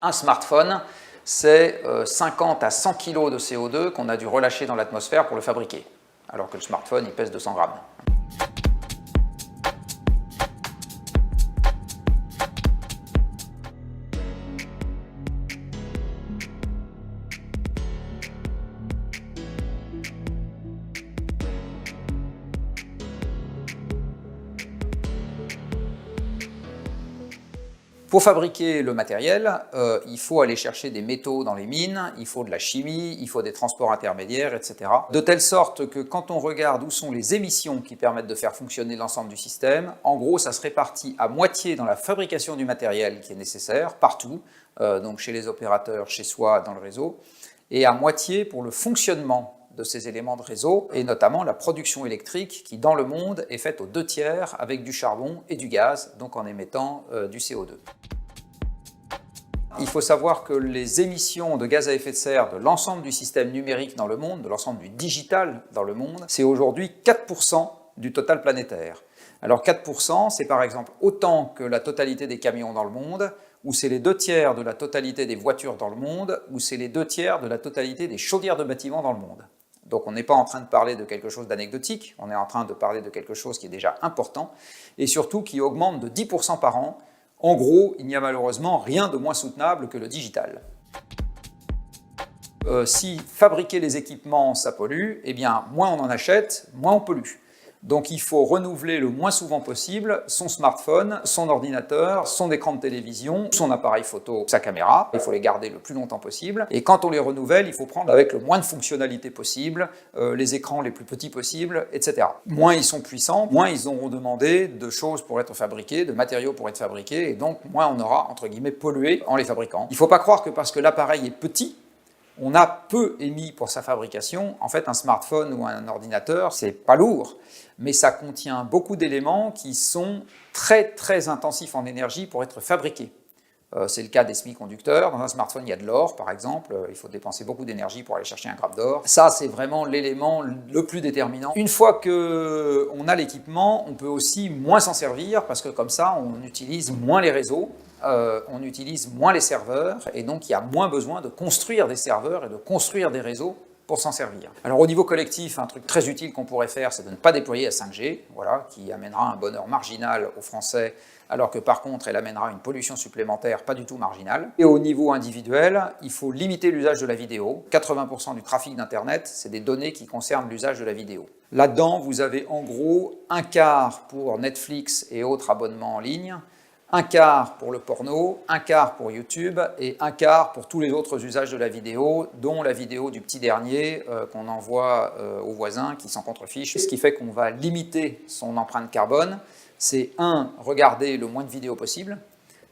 Un smartphone, c'est 50 à 100 kg de CO2 qu'on a dû relâcher dans l'atmosphère pour le fabriquer, alors que le smartphone, il pèse 200 grammes. Pour fabriquer le matériel, il faut aller chercher des métaux dans les mines, il faut de la chimie, il faut des transports intermédiaires, etc. De telle sorte que quand on regarde où sont les émissions qui permettent de faire fonctionner l'ensemble du système, en gros ça se répartit à moitié dans la fabrication du matériel qui est nécessaire, partout, donc chez les opérateurs, chez soi, dans le réseau, et à moitié pour le fonctionnement de ces éléments de réseau, et notamment la production électrique qui, dans le monde, est faite aux 2/3 avec du charbon et du gaz, donc en émettant du CO2. Il faut savoir que les émissions de gaz à effet de serre de l'ensemble du système numérique dans le monde, de l'ensemble du digital dans le monde, c'est aujourd'hui 4% du total planétaire. Alors 4%, c'est par exemple autant que la totalité des camions dans le monde, ou c'est les 2/3 de la totalité des voitures dans le monde, ou c'est les 2/3 de la totalité des chaudières de bâtiments dans le monde. Donc on n'est pas en train de parler de quelque chose d'anecdotique, on est en train de parler de quelque chose qui est déjà important, et surtout qui augmente de 10% par an. En gros, il n'y a malheureusement rien de moins soutenable que le digital. Si fabriquer les équipements, ça pollue, eh bien, moins on en achète, moins on pollue. Donc il faut renouveler le moins souvent possible son smartphone, son ordinateur, son écran de télévision, son appareil photo, sa caméra. Il faut les garder le plus longtemps possible. Et quand on les renouvelle, il faut prendre avec le moins de fonctionnalités possible, les écrans les plus petits possibles, etc. Moins ils sont puissants, moins ils auront demandé de choses pour être fabriquées, de matériaux pour être fabriqués, et donc moins on aura, entre guillemets, pollué en les fabriquant. Il ne faut pas croire que parce que l'appareil est petit, on a peu émis pour sa fabrication. En fait, un smartphone ou un ordinateur, c'est pas lourd, mais ça contient beaucoup d'éléments qui sont très intensifs en énergie pour être fabriqués. C'est le cas des semi-conducteurs. Dans un smartphone, il y a de l'or, par exemple. Il faut dépenser beaucoup d'énergie pour aller chercher un gramme d'or. Ça, c'est vraiment l'élément le plus déterminant. Une fois qu'on a l'équipement, on peut aussi moins s'en servir, parce que comme ça, on utilise moins les réseaux, on utilise moins les serveurs, et donc il y a moins besoin de construire des serveurs et de construire des réseaux pour s'en servir. Alors au niveau collectif, un truc très utile qu'on pourrait faire, c'est de ne pas déployer la 5G, voilà, qui amènera un bonheur marginal aux Français, alors que par contre elle amènera une pollution supplémentaire pas du tout marginale. Et au niveau individuel, il faut limiter l'usage de la vidéo. 80% du trafic d'Internet, c'est des données qui concernent l'usage de la vidéo. Là-dedans, vous avez en gros un quart pour Netflix et autres abonnements en ligne, un quart pour le porno, un quart pour YouTube et un quart pour tous les autres usages de la vidéo, dont la vidéo du petit dernier qu'on envoie aux voisins qui s'en contrefichent. Ce qui fait qu'on va limiter son empreinte carbone, c'est 1, regarder le moins de vidéos possible,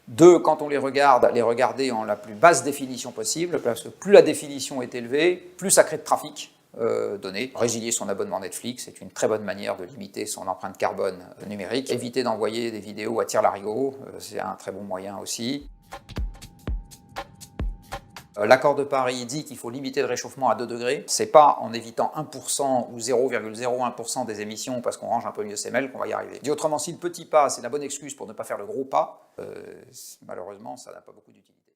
2, quand on les regarder en la plus basse définition possible, parce que plus la définition est élevée, plus ça crée de trafic. Données. Résilier son abonnement Netflix, c'est une très bonne manière de limiter son empreinte carbone numérique. Éviter d'envoyer des vidéos à tire-larigot, c'est un très bon moyen aussi. L'accord de Paris dit qu'il faut limiter le réchauffement à 2 degrés. C'est pas en évitant 1% ou 0,01% des émissions parce qu'on range un peu mieux ses semelles qu'on va y arriver. Dit autrement, si le petit pas, c'est la bonne excuse pour ne pas faire le gros pas, malheureusement, ça n'a pas beaucoup d'utilité.